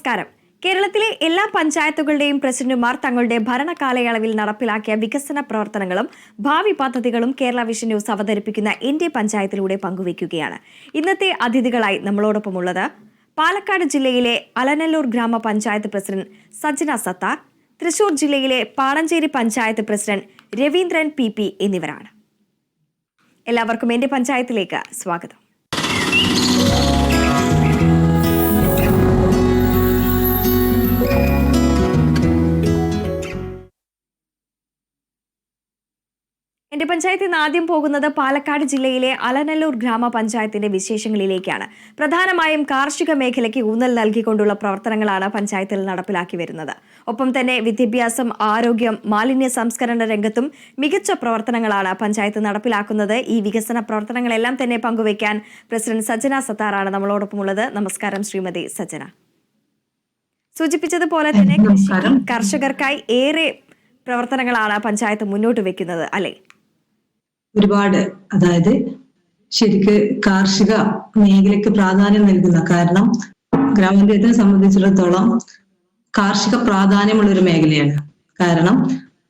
നമസ്കാരം. കേരളത്തിലെ എല്ലാ പഞ്ചായത്തുകളുടെയും പ്രസിഡന്റുമാർ തങ്ങളുടെ ഭരണകാലയളവിൽ നടപ്പിലാക്കിയ വികസന പ്രവർത്തനങ്ങളും ഭാവി പദ്ധതികളും കേരള വിഷൻ ന്യൂസ് അവതരിപ്പിക്കുന്ന എന്റെ പഞ്ചായത്തിലൂടെ പങ്കുവയ്ക്കുകയാണ്. ഇന്നത്തെ അതിഥികളായി നമ്മളോടൊപ്പമുള്ളത് പാലക്കാട് ജില്ലയിലെ അലനല്ലൂർ ഗ്രാമപഞ്ചായത്ത് പ്രസിഡന്റ് സജ്ന സത്താർ, തൃശൂർ ജില്ലയിലെ പാണഞ്ചേരി പഞ്ചായത്ത് പ്രസിഡന്റ് രവീന്ദ്രൻ പി എന്നിവരാണ്. എല്ലാവർക്കും എന്റെ പഞ്ചായത്തിലേക്ക് സ്വാഗതം. എന്റെ പഞ്ചായത്തിൽ നിന്ന് ആദ്യം പോകുന്നത് പാലക്കാട് ജില്ലയിലെ അലനല്ലൂർ ഗ്രാമപഞ്ചായത്തിന്റെ വിശേഷങ്ങളിലേക്കാണ്. പ്രധാനമായും കാർഷിക മേഖലയ്ക്ക് ഊന്നൽ നൽകിക്കൊണ്ടുള്ള പ്രവർത്തനങ്ങളാണ് പഞ്ചായത്തിൽ നടപ്പിലാക്കി വരുന്നത്. ഒപ്പം തന്നെ വിദ്യാഭ്യാസം, ആരോഗ്യം, മാലിന്യ സംസ്കരണ രംഗത്തും മികച്ച പ്രവർത്തനങ്ങളാണ് പഞ്ചായത്ത് നടപ്പിലാക്കുന്നത്. ഈ വികസന പ്രവർത്തനങ്ങളെല്ലാം തന്നെ പങ്കുവയ്ക്കാൻ പ്രസിഡന്റ് സജ്ന സത്താറാണ് നമ്മളോടൊപ്പമുള്ളത്. നമസ്കാരം ശ്രീമതി സജ്ന. സൂചിപ്പിച്ചതുപോലെ തന്നെ കർഷകർക്കായി ഏറെ പ്രവർത്തനങ്ങളാണ് പഞ്ചായത്ത് മുന്നോട്ട് വെക്കുന്നത്, അല്ലെ? ഒരുപാട്, അതായത് ശരിക്ക് കാർഷിക മേഖലയ്ക്ക് പ്രാധാന്യം നൽകുന്ന, കാരണം ഗ്രാമപഞ്ചായത്തിനെ സംബന്ധിച്ചിടത്തോളം കാർഷിക പ്രാധാന്യമുള്ള ഒരു മേഖലയാണ്. കാരണം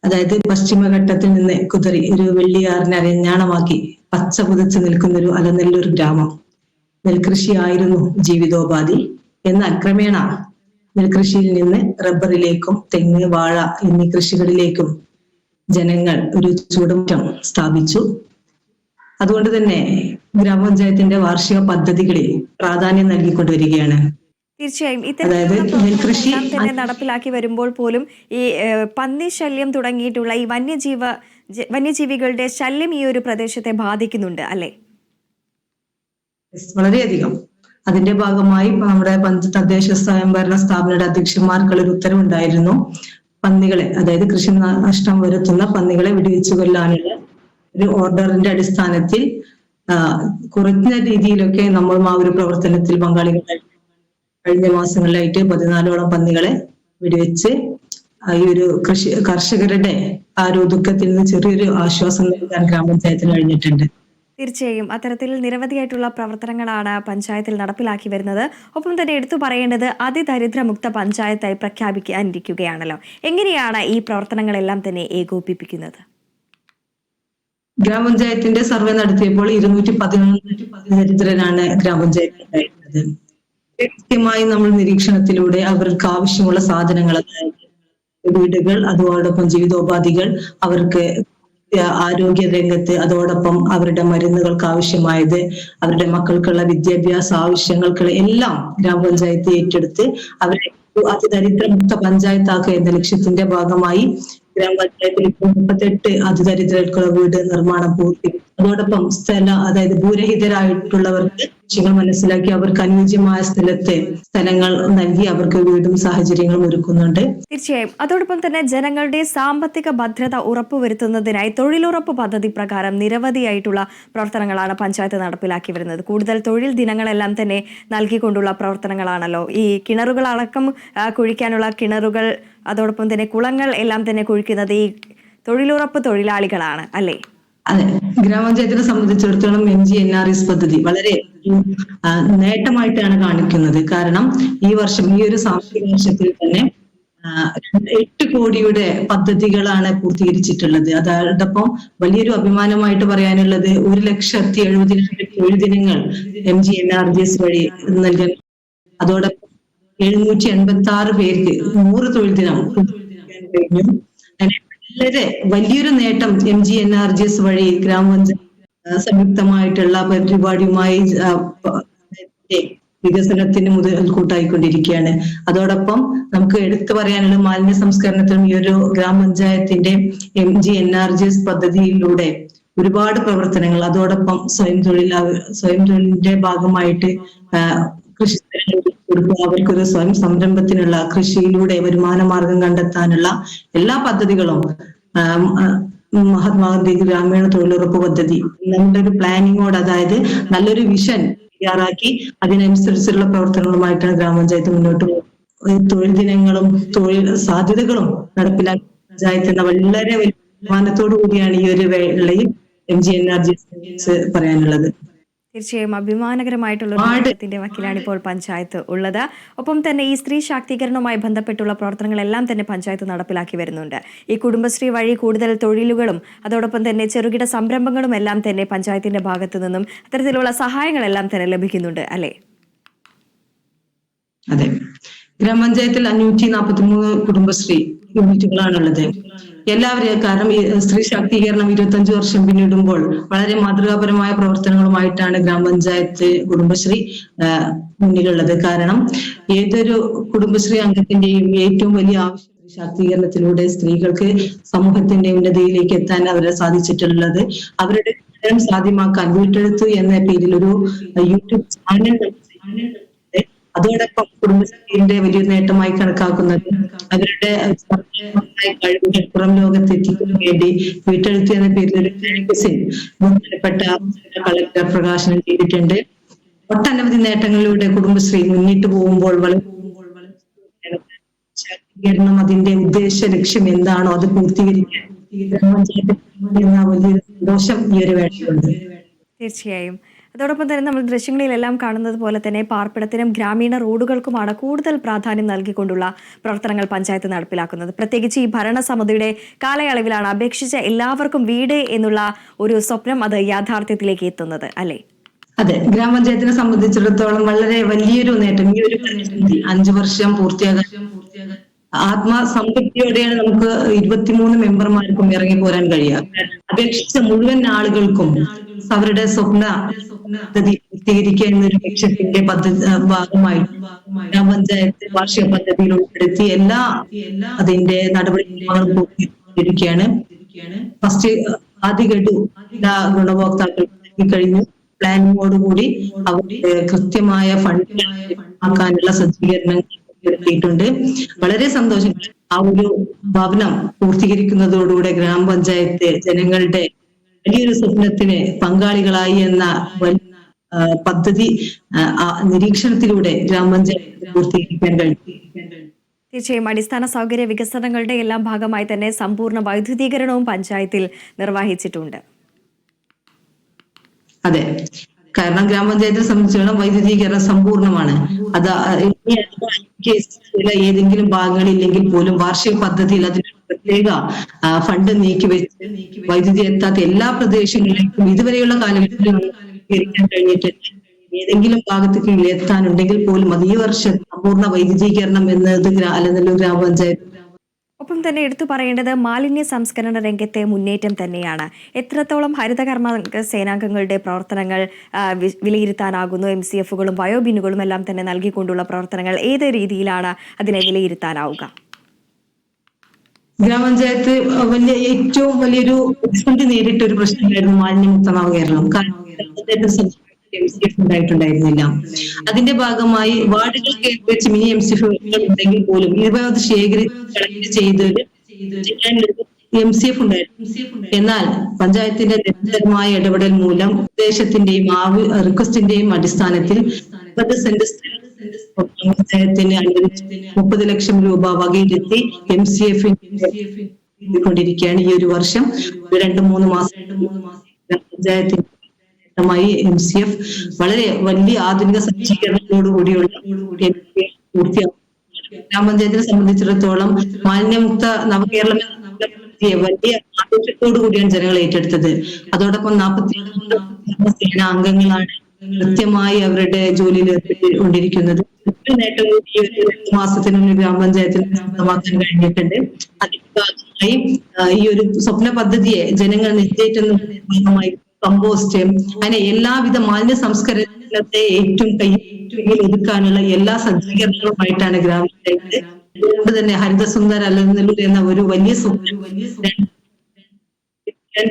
അതായത് പശ്ചിമഘട്ടത്തിൽ നിന്ന് കുതിറി ഒരു വെള്ളിയാറിനെ അരഞ്ഞാണമാക്കി പച്ച പുതച്ച് നിൽക്കുന്ന ഒരു അലനല്ലൂർ ഗ്രാമം. നെൽകൃഷിയായിരുന്നു ജീവിതോപാധി. എന്നാൽ ക്രമേണ നെൽകൃഷിയിൽ നിന്ന് റബ്ബറിലേക്കും തെങ്ങ്, വാഴ എന്നീ കൃഷികളിലേക്കും ജനങ്ങൾ ഒരു ചുവടുമാറ്റം സ്ഥാപിച്ചു. അതുകൊണ്ട് തന്നെ ഗ്രാമപഞ്ചായത്തിന്റെ വാർഷിക പദ്ധതികളിൽ പ്രാധാന്യം നൽകിക്കൊണ്ടുവരികയാണ്. തീർച്ചയായും ഇത്തരത്തിലുള്ള നെൽകൃഷി തന്നെ നടപ്പിലാക്കി വരുമ്പോൾ പോലും ഈ പന്നി ശല്യം തുടങ്ങിയിട്ടുള്ള ഈ വന്യജീവികളുടെ ശല്യം ഈ ഒരു പ്രദേശത്തെ ബാധിക്കുന്നുണ്ട്, അല്ലെ? വളരെയധികം. അതിന്റെ ഭാഗമായി നമ്മുടെ തദ്ദേശ സ്വയംഭരണ സ്ഥാപനങ്ങളുടെ അധ്യക്ഷന്മാർക്കുള്ള ഒരു ഉത്തരവുണ്ടായിരുന്നു. പന്നികളെ, അതായത് കൃഷി നഷ്ടം വരുത്തുന്ന പന്നികളെ വെടിവെച്ചു കൊല്ലാനുള്ള ഒരു ഓർഡറിന്റെ അടിസ്ഥാനത്തിൽ കുറഞ്ഞ രീതിയിലൊക്കെ നമ്മൾ ആ ഒരു പ്രവർത്തനത്തിൽ പങ്കാളികളായി കഴിഞ്ഞ മാസങ്ങളിലായിട്ട് 14ഓളം പന്നികളെ വെടിവെച്ച് ഈ ഒരു കർഷകരുടെ ആ ഒരു ദുഃഖത്തിൽ നിന്ന് ചെറിയൊരു ആശ്വാസം നൽകാൻ ഗ്രാമപഞ്ചായത്തിന് കഴിഞ്ഞിട്ടുണ്ട്. തീർച്ചയായും അത്തരത്തിൽ നിരവധിയായിട്ടുള്ള പ്രവർത്തനങ്ങളാണ് പഞ്ചായത്തിൽ നടപ്പിലാക്കി വരുന്നത്. ഒപ്പം തന്നെ എടുത്തു പറയേണ്ടത് അതിദരിദ്രമുക്ത പഞ്ചായത്തായി പ്രഖ്യാപിക്കാനിരിക്കുകയാണല്ലോ. എങ്ങനെയാണ് ഈ പ്രവർത്തനങ്ങളെല്ലാം തന്നെ ഏകോപിപ്പിക്കുന്നത്? ഗ്രാമപഞ്ചായത്തിന്റെ സർവേ നടത്തിയപ്പോൾ 211 ദരിദ്രരാണ് ഗ്രാമപഞ്ചായത്തിൽ ഉണ്ടായിരുന്നത്. കൃത്യമായി നമ്മൾ നിരീക്ഷണത്തിലൂടെ അവർക്ക് ആവശ്യമുള്ള സാധനങ്ങൾ, അതായത് വീടുകൾ, അതോടൊപ്പം ജീവിതോപാധികൾ, അവർക്ക് ആരോഗ്യ രംഗത്ത്, അതോടൊപ്പം അവരുടെ മരുന്നുകൾക്ക് ആവശ്യമായത്, അവരുടെ മക്കൾക്കുള്ള വിദ്യാഭ്യാസ ആവശ്യങ്ങൾക്കുള്ള എല്ലാം ഗ്രാമപഞ്ചായത്ത് ഏറ്റെടുത്ത് അവരെ അതിദരിദ്രമുക്ത പഞ്ചായത്താക്കുക എന്ന ലക്ഷ്യത്തിന്റെ ഭാഗമായി ഗ്രാമപഞ്ചായത്തിൽ 38 അതിദരിദ്രർക്കുള്ള വീട് നിർമ്മാണം പൂർത്തിയാക്കി. അതോടൊപ്പം അതായത് ഭൂരഹിതരായിട്ടുള്ളവർക്ക് ലക്ഷ്യങ്ങൾ മനസ്സിലാക്കി അവർക്ക് അനുയോജ്യമായ സ്ഥലങ്ങൾ നൽകി അവർക്ക് വീടും സാഹചര്യങ്ങളും ഒരുക്കുന്നുണ്ട്. തീർച്ചയായും അതോടൊപ്പം തന്നെ ജനങ്ങളുടെ സാമ്പത്തിക ഭദ്രത ഉറപ്പുവരുത്തുന്നതിനായി തൊഴിലുറപ്പ് പദ്ധതി പ്രകാരം നിരവധിയായിട്ടുള്ള പ്രവർത്തനങ്ങളാണ് പഞ്ചായത്ത് നടപ്പിലാക്കി വരുന്നത്. കൂടുതൽ തൊഴിൽ ദിനങ്ങളെല്ലാം തന്നെ നൽകിക്കൊണ്ടുള്ള പ്രവർത്തനങ്ങളാണല്ലോ. ഈ കിണറുകളടക്കം കുഴിക്കാനുള്ള കിണറുകൾ, അതോടൊപ്പം തന്നെ കുളങ്ങൾ എല്ലാം തന്നെ കുഴിക്കുന്നത് ഈ തൊഴിലുറപ്പ് തൊഴിലാളികളാണ്, അല്ലേ? അതെ, ഗ്രാമപഞ്ചായത്തിനെ സംബന്ധിച്ചിടത്തോളം MGNRES പദ്ധതി വളരെ നേട്ടമായിട്ടാണ് കാണിക്കുന്നത്. കാരണം ഈ ഒരു സാമ്പത്തിക വർഷത്തിൽ തന്നെ 8 കോടിയുടെ പദ്ധതികളാണ് പൂർത്തീകരിച്ചിട്ടുള്ളത്. അതോടൊപ്പം വലിയൊരു അഭിമാനമായിട്ട് പറയാനുള്ളത് 1,70,000 തൊഴിൽ ദിനങ്ങൾ MGNRES വഴി നൽകാൻ, അതോടൊപ്പം 786 പേർക്ക് 100 തൊഴിൽ ദിനം കഴിഞ്ഞു. വളരെ വലിയൊരു നേട്ടം MGNRES വഴി ഗ്രാമപഞ്ചായത്ത് സംയുക്തമായിട്ടുള്ള പരിപാടിയുമായി വികസനത്തിന് മുതൽക്കൂട്ടായിക്കൊണ്ടിരിക്കുകയാണ്. അതോടൊപ്പം നമുക്ക് എടുത്തു പറയാനുള്ള മാലിന്യ സംസ്കരണത്തിനും ഈ ഒരു ഗ്രാമപഞ്ചായത്തിന്റെ MGNRES പദ്ധതിയിലൂടെ ഒരുപാട് പ്രവർത്തനങ്ങൾ, അതോടൊപ്പം സ്വയം തൊഴിലിന്റെ ഭാഗമായിട്ട് കൃഷി കൊടുക്കുക, അവർക്കൊരു സ്വയം സംരംഭത്തിനുള്ള, കൃഷിയിലൂടെ വരുമാന മാർഗം കണ്ടെത്താനുള്ള എല്ലാ പദ്ധതികളും മഹാത്മാഗാന്ധി ഗ്രാമീണ തൊഴിലുറപ്പ് പദ്ധതി നമ്മുടെ ഒരു പ്ലാനിങ്ങോട്, അതായത് നല്ലൊരു വിഷൻ തയ്യാറാക്കി അതിനനുസരിച്ചുള്ള പ്രവർത്തനങ്ങളുമായിട്ടാണ് ഗ്രാമപഞ്ചായത്ത് മുന്നോട്ട് പോകുന്നത്. തൊഴിൽ ദിനങ്ങളും തൊഴിൽ സാധ്യതകളും നടപ്പിലാക്കി പഞ്ചായത്ത് എന്ന വളരെ വരുമാനത്തോടു കൂടിയാണ് ഈ ഒരു വേളയിൽ MGNRES പറയാനുള്ളത്. തീർച്ചയായും അഭിമാനകരമായിട്ടുള്ള ഒരു നേട്ടത്തിന്റെ വക്കിലാണ് ഇപ്പോൾ പഞ്ചായത്ത് ഉള്ളത്. ഒപ്പം തന്നെ ഈ സ്ത്രീ ശാക്തീകരണവുമായി ബന്ധപ്പെട്ടുള്ള പ്രവർത്തനങ്ങളെല്ലാം തന്നെ പഞ്ചായത്ത് നടപ്പിലാക്കി വരുന്നുണ്ട്. ഈ കുടുംബശ്രീ വഴി കൂടുതൽ തൊഴിലുകളും അതോടൊപ്പം തന്നെ ചെറുകിട സംരംഭങ്ങളും എല്ലാം തന്നെ പഞ്ചായത്തിന്റെ ഭാഗത്തു നിന്നും അത്തരത്തിലുള്ള സഹായങ്ങളെല്ലാം തന്നെ ലഭിക്കുന്നുണ്ട് അല്ലേ? അതെ, ഗ്രാമപഞ്ചായത്തിൽ 543 കുടുംബശ്രീ യൂണിറ്റുകളാണുള്ളത്. എല്ലാവരെയും, കാരണം ഈ സ്ത്രീ ശാക്തീകരണം 25 വർഷം പിന്നിടുമ്പോൾ വളരെ മാതൃകാപരമായ പ്രവർത്തനങ്ങളുമായിട്ടാണ് ഗ്രാമപഞ്ചായത്ത് കുടുംബശ്രീ മുന്നിലുള്ളത്. കാരണം ഏതൊരു കുടുംബശ്രീ അംഗത്തിന്റെയും ഏറ്റവും വലിയ ആവശ്യം ശാക്തീകരണത്തിലൂടെ സ്ത്രീകൾക്ക് സമൂഹത്തിന്റെ ഉന്നതിയിലേക്ക് എത്താൻ അവരെ സാധിച്ചിട്ടുള്ളത്. അവരുടെ സാധ്യമാക്കാൻ വീട്ടെഴുത്ത് എന്ന പേരിൽ ഒരു യൂട്യൂബ് ചാനൽ അതോടൊപ്പം കുടുംബശ്രീന്റെ വലിയൊരു നേട്ടമായി കണക്കാക്കുന്നത് അവരുടെ കഴിവുകൾ പുറം ലോകത്തെത്തിക്കാൻ വേണ്ടി വീട്ടെഴുത്ത് എന്ന പേരിൽ ഒരു മാഗസിൻ ബഹുമാനപ്പെട്ട കളക്ടർ പ്രകാശനം ചെയ്തിട്ടുണ്ട്. ഒട്ടനവധി നേട്ടങ്ങളിലൂടെ കുടുംബശ്രീ മുന്നിട്ട് പോകുമ്പോൾ ശാക്തീകരണം അതിന്റെ ഉദ്ദേശ ലക്ഷ്യം എന്താണോ അത് പൂർത്തീകരിക്കാൻ എന്ന വലിയൊരു സന്തോഷം ഈ ഒരു വേളയിലുണ്ട്. തീർച്ചയായും. അതോടൊപ്പം തന്നെ നമ്മൾ ദൃശ്യങ്ങളിലെല്ലാം കാണുന്നത് പോലെ തന്നെ പാർപ്പിടത്തിനും ഗ്രാമീണ റോഡുകൾക്കുമാണ് കൂടുതൽ പ്രാധാന്യം നൽകിക്കൊണ്ടുള്ള പ്രവർത്തനങ്ങൾ പഞ്ചായത്ത് നടപ്പിലാക്കുന്നത്. പ്രത്യേകിച്ച് ഈ ഭരണസമിതിയുടെ കാലയളവിലാണ് അപേക്ഷിച്ച എല്ലാവർക്കും വീട് എന്നുള്ള ഒരു സ്വപ്നം അത് യാഥാർത്ഥ്യത്തിലേക്ക് എത്തുന്നത് അല്ലേ? അതെ, ഗ്രാമപഞ്ചായത്തിനെ സംബന്ധിച്ചിടത്തോളം വളരെ വലിയൊരു നേട്ടം ഈ ഒരു 5 വർഷം പൂർത്തിയാകാൻ ആത്മസംതൃപ്തിയോടെയാണ് നമുക്ക് 23 മെമ്പർമാർക്കും ഇറങ്ങി പോരാൻ കഴിയുക. അപേക്ഷിച്ച മുഴുവൻ ആളുകൾക്കും അവരുടെ സ്വപ്ന പദ്ധതി പൂർത്തീകരിക്കുക എന്നൊരു ലക്ഷ്യത്തിന്റെ ഭാഗമായി ഗ്രാമപഞ്ചായത്ത് വാർഷിക പദ്ധതിയിൽ ഉൾപ്പെടുത്തി അതിന്റെ നടപടിക്രമങ്ങളും പൂർത്തീകരിക്കുകയാണ്. ഫസ്റ്റ് ആദ്യ ഗഡു എല്ലാ ഗുണഭോക്താക്കൾക്കും കഴിഞ്ഞു. പ്ലാനിങ്ങോടുകൂടി അവർക്ക് കൃത്യമായ ഫണ്ട് ആക്കാനുള്ള സജ്ജീകരണങ്ങൾ ണ്ട്. വളരെ സന്തോഷം. ആ ഒരു ഭവനം പൂർത്തീകരിക്കുന്നതോടുകൂടെ ഗ്രാമപഞ്ചായത്ത് ജനങ്ങളുടെ വലിയൊരു സ്വപ്നത്തിന് പങ്കാളികളായി എന്ന പദ്ധതി നിരീക്ഷണത്തിലൂടെ ഗ്രാമപഞ്ചായത്ത് പൂർത്തീകരിക്കാൻ കഴിയും. തീർച്ചയായും അടിസ്ഥാന സൗകര്യ വികസനങ്ങളുടെ എല്ലാം ഭാഗമായി തന്നെ സമ്പൂർണ്ണ വൈദ്യുതീകരണവും പഞ്ചായത്തിൽ നിർവഹിച്ചിട്ടുണ്ട്. അതെ, കാരണം ഗ്രാമപഞ്ചായത്തിനെ സംബന്ധിച്ചിടത്തോളം വൈദ്യുതീകരണം സമ്പൂർണ്ണമാണ്. അത് ഏതെങ്കിലും ഭാഗങ്ങളില്ലെങ്കിൽ പോലും വാർഷിക പദ്ധതിയിൽ അതിന് പ്രത്യേക ഫണ്ട് നീക്കിവെച്ച് വൈദ്യുതി എത്താത്ത എല്ലാ പ്രദേശങ്ങളിലേക്കും ഇതുവരെയുള്ള കാലഘട്ടത്തിൽ കഴിഞ്ഞിട്ട് ഏതെങ്കിലും ഭാഗത്തേക്ക് എത്താനുണ്ടെങ്കിൽ പോലും അത് ഈ വർഷം സമ്പൂർണ്ണ വൈദ്യുതീകരണം എന്നത് അലനല്ലൂർ ഗ്രാമപഞ്ചായത്ത്. ഒപ്പം തന്നെ എടുത്തു പറയേണ്ടത് മാലിന്യ സംസ്കരണ രംഗത്തെ മുന്നേറ്റം തന്നെയാണ്. എത്രത്തോളം ഹരിതകർമ്മ സേനാംഗങ്ങളുടെ പ്രവർത്തനങ്ങൾ വിലയിരുത്താനാകുന്നു? MCFകളും ബയോബിന്നുകളും എല്ലാം തന്നെ നൽകിക്കൊണ്ടുള്ള പ്രവർത്തനങ്ങൾ ഏത് രീതിയിലാണ് അതിനെ വിലയിരുത്താനാവുക? ഗ്രാമപഞ്ചായത്ത് ഏറ്റവും വലിയൊരു പ്രതിസന്ധി നേരിട്ട ഒരു പ്രശ്നമായിരുന്നു മാലിന്യമുക്തമാവ് കേരളം. കാരണം MCF ഉണ്ടായിട്ടുണ്ടായിരുന്നില്ല. അതിന്റെ ഭാഗമായി വാർഡുകൾക്ക് വെച്ച് മിനി MCF ഉണ്ടെങ്കിൽ പോലും ഇത് ശേഖരിച്ച് ചെയ്ത് MCF ഉണ്ടായിരുന്നു. എന്നാൽ പഞ്ചായത്തിന്റെ നിരന്തരമായ ഇടപെടൽ മൂലം ഉദ്ദേശത്തിന്റെയും റിക്വസ്റ്റിന്റെയും അടിസ്ഥാനത്തിൽ 30 സെന്റ് പഞ്ചായത്തിന് അനുവദിച്ച് 30 ലക്ഷം രൂപ വകയിരുത്തി MCF കൊണ്ടിരിക്കുകയാണ്. ഈ ഒരു വർഷം 2-3 മാസം പഞ്ചായത്തിന് MCF വളരെ വലിയ ആധുനിക സജ്ജീകരണങ്ങളോടുകൂടിയുള്ള പൂർത്തിയാക്കും. ഗ്രാമപഞ്ചായത്തിനെ സംബന്ധിച്ചിടത്തോളം മാലിന്യമുക്ത നവകേരളം വലിയ ആഘോഷത്തോടു കൂടിയാണ് ജനങ്ങൾ ഏറ്റെടുത്തത്. അതോടൊപ്പം 42 സേനാ അംഗങ്ങളാണ് കൃത്യമായി അവരുടെ ജോലിയിൽ ഏർപ്പെട്ടുകൊണ്ടിരിക്കുന്നത്. നേട്ടം കൂടി ഈ ഒരു 2 മാസത്തിനുള്ളിൽ ഗ്രാമപഞ്ചായത്തിന് സ്വന്തമാക്കാൻ കഴിഞ്ഞിട്ടുണ്ട്. അതിന്റെ ഭാഗമായി ഈ ഒരു സ്വപ്ന പദ്ധതിയെ ജനങ്ങൾ നിശ്ചയിക്കുന്ന ഭാഗമായി കമ്പോസ്റ്റ് അങ്ങനെ എല്ലാവിധ മാലിന്യ സംസ്കരണത്തെ ഏറ്റവും കയ്യിൽ ഒതുക്കാനുള്ള എല്ലാ സജ്ജീകരണങ്ങളുമായിട്ടാണ് ഗ്രാമപഞ്ചായത്ത്. അതുകൊണ്ട് തന്നെ ഹരിതസുന്ദർ അലനല്ലൂർ എന്ന ഒരു വലിയ സ്വപ്നം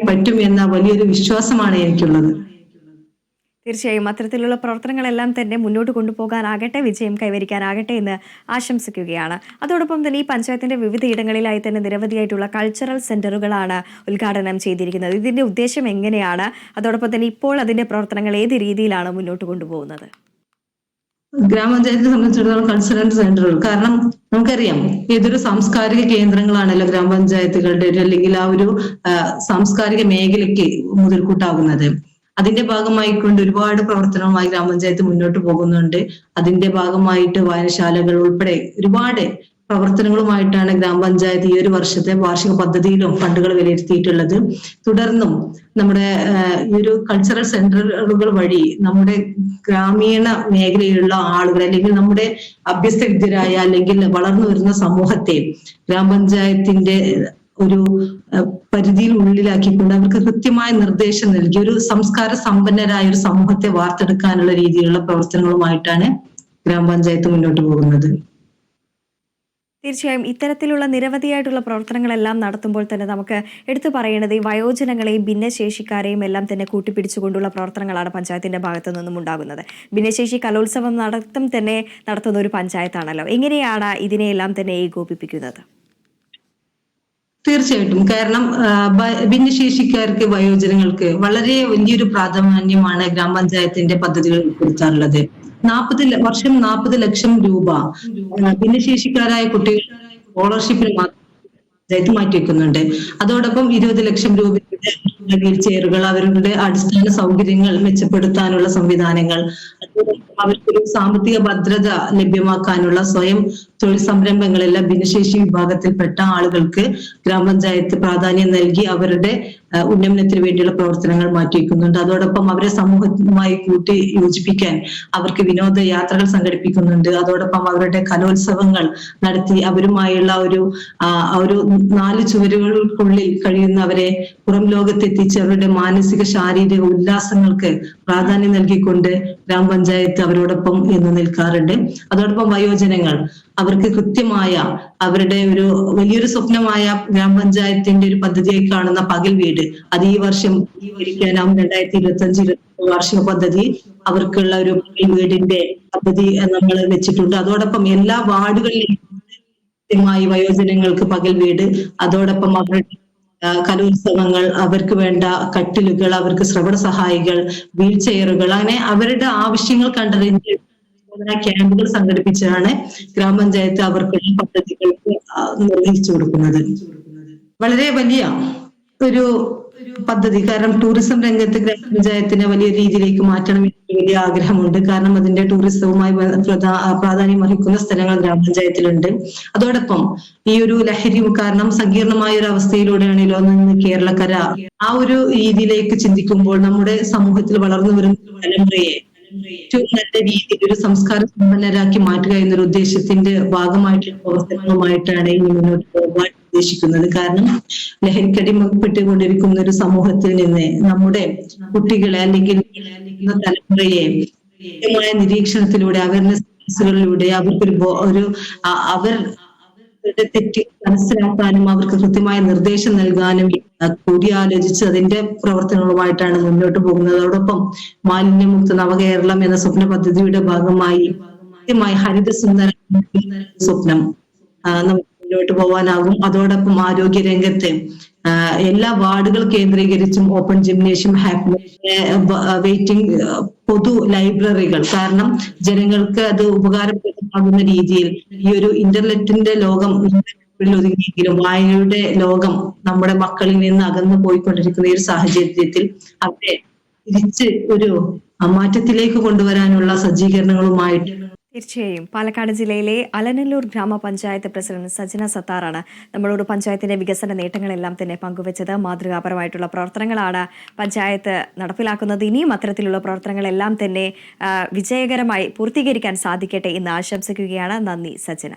പറ്റും എന്ന വലിയൊരു വിശ്വാസമാണ് എനിക്കുള്ളത്. തീർച്ചയായും അത്തരത്തിലുള്ള പ്രവർത്തനങ്ങളെല്ലാം തന്നെ മുന്നോട്ട് കൊണ്ടുപോകാനാകട്ടെ, വിജയം കൈവരിക്കാനാകട്ടെ എന്ന് ആശംസിക്കുകയാണ്. അതോടൊപ്പം തന്നെ ഈ പഞ്ചായത്തിന്റെ വിവിധ ഇടങ്ങളിലായി തന്നെ നിരവധിയായിട്ടുള്ള കൾച്ചറൽ സെന്ററുകളാണ് ഉദ്ഘാടനം ചെയ്തിരിക്കുന്നത്. ഇതിന്റെ ഉദ്ദേശം എങ്ങനെയാണ്? അതോടൊപ്പം തന്നെ ഇപ്പോൾ അതിന്റെ പ്രവർത്തനങ്ങൾ ഏത് രീതിയിലാണ് മുന്നോട്ട് കൊണ്ടുപോകുന്നത്? ഗ്രാമപഞ്ചായത്തിനെ സംബന്ധിച്ചിടത്തോളം കൾച്ചറൽ സെന്ററുകൾ, കാരണം നമുക്കറിയാം ഏതൊരു സാംസ്കാരിക കേന്ദ്രങ്ങളാണല്ലോ ഗ്രാമപഞ്ചായത്തുകളുടെ അല്ലെങ്കിൽ ആ ഒരു സാംസ്കാരിക മേഖലയ്ക്ക് മുതൽക്കൂട്ടാകുന്നത്. അതിന്റെ ഭാഗമായിക്കൊണ്ട് ഒരുപാട് പ്രവർത്തനവുമായി ഗ്രാമപഞ്ചായത്ത് മുന്നോട്ട് പോകുന്നുണ്ട്. അതിന്റെ ഭാഗമായിട്ട് വായനശാലകൾ ഉൾപ്പെടെ ഒരുപാട് പ്രവർത്തനങ്ങളുമായിട്ടാണ് ഗ്രാമപഞ്ചായത്ത് ഈ ഒരു വർഷത്തെ വാർഷിക പദ്ധതിയിലും ഫണ്ടുകൾ വിലയിരുത്തിയിട്ടുള്ളത്. തുടർന്നും നമ്മുടെ ഈ ഒരു കൾച്ചറൽ സെന്ററുകൾ വഴി നമ്മുടെ ഗ്രാമീണ മേഖലയിലുള്ള ആളുകൾ അല്ലെങ്കിൽ നമ്മുടെ അഭ്യസ്തവിദ്യരായ അല്ലെങ്കിൽ വളർന്നു വരുന്ന സമൂഹത്തെ ഗ്രാമപഞ്ചായത്തിന്റെ ഒരു പരിധിയിൽ ഉള്ളിലാക്കിക്കൊണ്ട് അവർക്ക് കൃത്യമായ നിർദ്ദേശം നൽകി ഒരു സംസ്കാര സമ്പന്നരായ ഒരു സമൂഹത്തെ വാർത്തെടുക്കാനുള്ള രീതിയിലുള്ള പ്രവർത്തനങ്ങളുമായിട്ടാണ് ഗ്രാമപഞ്ചായത്ത് മുന്നോട്ട് പോകുന്നത്. തീർച്ചയായും ഇത്തരത്തിലുള്ള നിരവധിയായിട്ടുള്ള പ്രവർത്തനങ്ങളെല്ലാം നടത്തുമ്പോൾ തന്നെ നമുക്ക് എടുത്തു പറയേണ്ടത് ഈ വയോജനങ്ങളെയും ഭിന്നശേഷിക്കാരെയും എല്ലാം തന്നെ കൂട്ടിപ്പിടിച്ചുകൊണ്ടുള്ള പ്രവർത്തനങ്ങളാണ് പഞ്ചായത്തിന്റെ ഭാഗത്തു നിന്നും ഉണ്ടാകുന്നത്. ഭിന്നശേഷി കലോത്സവം നടത്തുന്ന ഒരു പഞ്ചായത്താണല്ലോ. എങ്ങനെയാണ് ഇതിനെയെല്ലാം തന്നെ ഏകോപിപ്പിക്കുന്നത്? തീർച്ചയായിട്ടും. കാരണം ഭിന്നശേഷിക്കാർക്ക്, വയോജനങ്ങൾക്ക് വളരെ വലിയൊരു പ്രാധാന്യമാണ് ഗ്രാമപഞ്ചായത്തിന്റെ പദ്ധതികൾ ഉൾപ്പെടുത്താറുള്ളത്. 40 ലക്ഷം രൂപ ഭിന്നശേഷിക്കാരായ കുട്ടികൾ സ്കോളർഷിപ്പിന് മാത്രം പഞ്ചായത്ത് മാറ്റിവെക്കുന്നുണ്ട്. അതോടൊപ്പം 20 ലക്ഷം രൂപയുടെ വീൽ ചെയറുകൾ, അവരുടെ അടിസ്ഥാന സൗകര്യങ്ങൾ മെച്ചപ്പെടുത്താനുള്ള സംവിധാനങ്ങൾ, അവർക്കൊരു സാമ്പത്തിക ഭദ്രത ലഭ്യമാക്കാനുള്ള സ്വയം തൊഴിൽ സംരംഭങ്ങളെല്ലാം ഭിന്നശേഷി വിഭാഗത്തിൽപ്പെട്ട ആളുകൾക്ക് ഗ്രാമപഞ്ചായത്ത് പ്രാധാന്യം നൽകി അവരുടെ ഉന്നമനത്തിന് വേണ്ടിയുള്ള പ്രവർത്തനങ്ങൾ മാറ്റിവെക്കുന്നുണ്ട്. അതോടൊപ്പം അവരെ സമൂഹവുമായി കൂട്ടി യോജിപ്പിക്കാൻ അവർക്ക് വിനോദയാത്രകൾ സംഘടിപ്പിക്കുന്നുണ്ട്. അതോടൊപ്പം അവരുടെ കലോത്സവങ്ങൾ നടത്തി അവരുമായുള്ള ഒരു 4 ചുവരുകൾക്കുള്ളിൽ കഴിയുന്നവരെ പുറം ലോകത്തെത്തിച്ച് അവരുടെ മാനസിക ശാരീരിക ഉല്ലാസങ്ങൾക്ക് പ്രാധാന്യം നൽകിക്കൊണ്ട് ഗ്രാമപഞ്ചായത്ത് അവരോടൊപ്പം എന്ന് നിൽക്കാറുണ്ട്. അതോടൊപ്പം വയോജനങ്ങൾ, അവർക്ക് കൃത്യമായ അവരുടെ ഒരു വലിയൊരു സ്വപ്നമായ ഗ്രാമപഞ്ചായത്തിന്റെ ഒരു പദ്ധതിയായി കാണുന്ന പകൽ വീട്, അത് ഈ വർഷം 2025 വാർഷിക പദ്ധതി അവർക്കുള്ള ഒരു പകൽ വീടിന്റെ പദ്ധതി നമ്മൾ വെച്ചിട്ടുണ്ട്. അതോടൊപ്പം എല്ലാ വാർഡുകളിലും കൃത്യമായി വയോജനങ്ങൾക്ക് പകൽ വീട്, അതോടൊപ്പം അവരുടെ കലോത്സവങ്ങൾ, അവർക്ക് വേണ്ട കട്ടിലുകൾ, അവർക്ക് ശ്രവണ സഹായികൾ, വീൽ ചെയറുകൾ, അങ്ങനെ അവരുടെ ആവശ്യങ്ങൾ കണ്ടറിഞ്ഞ് ക്യാമ്പുകൾ സംഘടിപ്പിച്ചാണ് ഗ്രാമപഞ്ചായത്ത് അവർക്കുള്ള പദ്ധതികൾക്ക് നിർവഹിച്ചു കൊടുക്കുന്നത്. വളരെ വലിയ ഒരു പദ്ധതി. കാരണം ടൂറിസം രംഗത്ത് ഗ്രാമപഞ്ചായത്തിനെ വലിയ രീതിയിലേക്ക് മാറ്റണം എന്ന് വലിയ ആഗ്രഹമുണ്ട്. കാരണം അതിന്റെ ടൂറിസവുമായി പ്രാധാന്യം വഹിക്കുന്ന സ്ഥലങ്ങൾ ഗ്രാമപഞ്ചായത്തിലുണ്ട്. അതോടൊപ്പം ഈ ഒരു ലഹരി കാരണം സങ്കീർണമായ ഒരു അവസ്ഥയിലൂടെയാണല്ലോ നിന്ന് കേരളക്കര ആ ഒരു രീതിയിലേക്ക് ചിന്തിക്കുമ്പോൾ നമ്മുടെ സമൂഹത്തിൽ വളർന്നു വരുന്ന തലമുറയെ ഏറ്റവും നല്ല രീതിയിൽ ഒരു സംസ്കാര സമ്പന്നരാക്കി മാറ്റുക എന്നൊരു ഉദ്ദേശത്തിന്റെ ഭാഗമായിട്ടുള്ള പ്രവർത്തനങ്ങളുമായിട്ടാണ് ഇനി മുന്നോട്ട് പോകാൻ ഉദ്ദേശിക്കുന്നത്. കാരണം ലഹരിക്കടിമപ്പെട്ടുകൊണ്ടിരിക്കുന്ന ഒരു സമൂഹത്തിൽ നിന്ന് നമ്മുടെ കുട്ടികളെ അല്ലെങ്കിൽ തലമുറയെ കൃത്യമായ നിരീക്ഷണത്തിലൂടെ, അവയർനെസ് ക്ലാസുകളിലൂടെ അവർക്കൊരു അവരുടെ തെറ്റ് മനസ്സിലാക്കാനും അവർക്ക് കൃത്യമായ നിർദ്ദേശം നൽകാനും കൂടിയാലോചിച്ച് അതിന്റെ പ്രവർത്തനങ്ങളുമായിട്ടാണ് മുന്നോട്ട് പോകുന്നത്. അതോടൊപ്പം മാലിന്യമുക്ത നവകേരളം എന്ന സ്വപ്ന പദ്ധതിയുടെ ഭാഗമായി കൃത്യമായി ഹരിതസുന്ദര സ്വപ്നം നമുക്ക് മുന്നോട്ട് പോകാനാകും. അതോടൊപ്പം ആരോഗ്യ രംഗത്ത് എല്ലാ വാർഡുകൾ കേന്ദ്രീകരിച്ചും ഓപ്പൺ ജിംനേഷ്യം, വെയിറ്റിംഗ് പൊതു ലൈബ്രറികൾ, കാരണം ജനങ്ങൾക്ക് അത് ഉപകാരപ്രദമാകുന്ന രീതിയിൽ ഈ ഒരു ഇന്റർനെറ്റിന്റെ ലോകം ഒതുങ്ങിയെങ്കിലും വായനയുടെ ലോകം നമ്മുടെ മക്കളിൽ നിന്ന് അകന്നു പോയിക്കൊണ്ടിരിക്കുന്ന ഈ ഒരു സാഹചര്യത്തിൽ അവരെ തിരിച്ച് ഒരു മാറ്റത്തിലേക്ക് കൊണ്ടുവരാനുള്ള സജ്ജീകരണങ്ങളുമായിട്ട് തീർച്ചയായും പാലക്കാട് ജില്ലയിലെ അലനല്ലൂർ ഗ്രാമപഞ്ചായത്ത് പ്രസിഡന്റ് സജന സത്താറാണ് നമ്മളോട് പഞ്ചായത്തിന്റെ വികസന നേട്ടങ്ങളെല്ലാം തന്നെ പങ്കുവച്ചത്. മാതൃകാപരമായിട്ടുള്ള പ്രവർത്തനങ്ങളാണ് പഞ്ചായത്ത് നടപ്പിലാക്കുന്നത്. ഇനിയും അത്തരത്തിലുള്ള പ്രവർത്തനങ്ങളെല്ലാം തന്നെ വിജയകരമായി പൂർത്തീകരിക്കാൻ സാധിക്കട്ടെ എന്ന് ആശംസിക്കുകയാണ്. നന്ദി സജന.